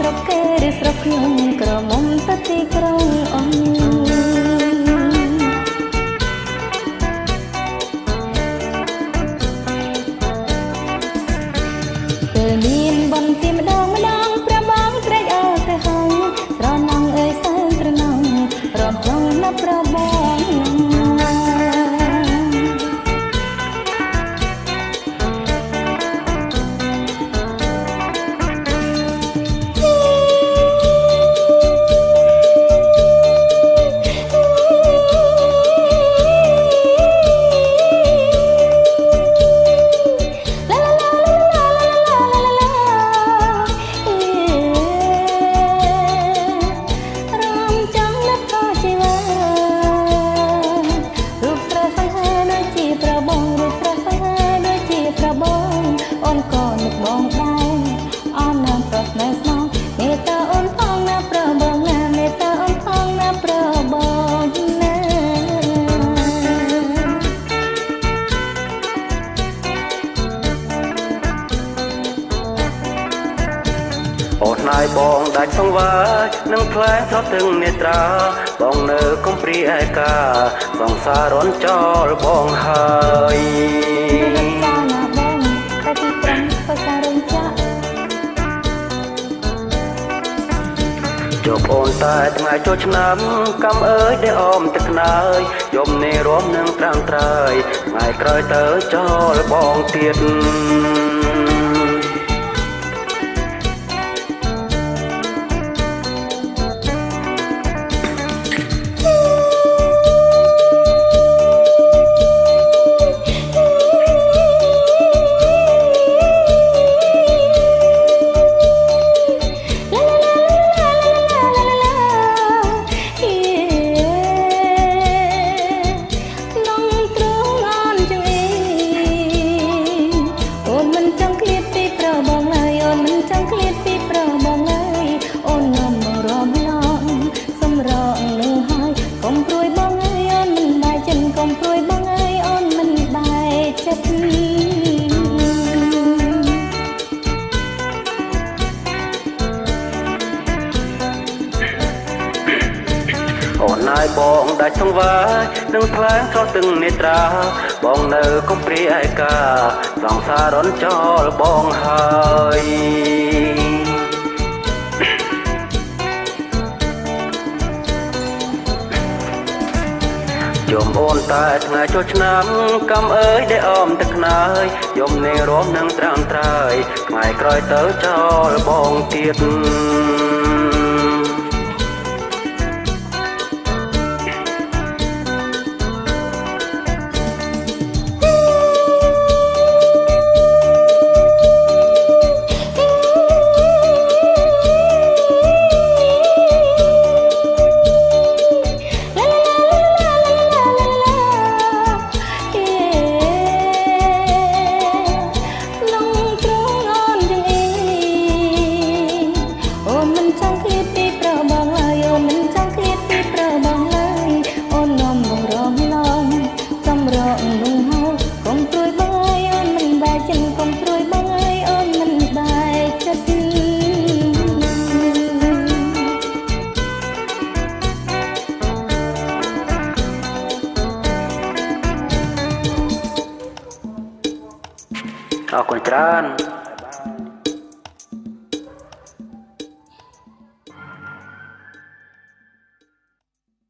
ស្រុកគេឬស្រុកខ្ញុំក្រមុំទៅទីក្រុងអូនពេលមានបនទីម្ដងព្រះបងត្រេកអរទៅហើយស្រណងអើយសើត្រណងរំលងណាប្របងអូនហើយបងដាច់សង្វារនឹងផ្លែស្រស់ទឹងនេត្រាបងនៅគំព្រីឯកាសង្សាររន់ចោលបងហើយជប់អូនតែថ្ងៃចូលឆ្នាំកំអើយដែលអមទឹកខ្នើយយំនេះរួមនឹងត្រាំត្រើយថ្ងៃក្រោយទៅចោលបងទៀតអូនហើយបងដាច់សង្វារនឹងផ្លែស្រស់ទឹងនេត្រាបងនៅគំព្រីឯកាសង្សាររន់ចោលបងហើយយំអូនតែថ្ងៃចូលឆ្នាំកំអើយដែលអមទឹកខ្នើយយំនេះរួមនឹងត្រាំត្រើយថ្ងៃក្រោយទៅចោលបងទៀតអរគុណច្រើន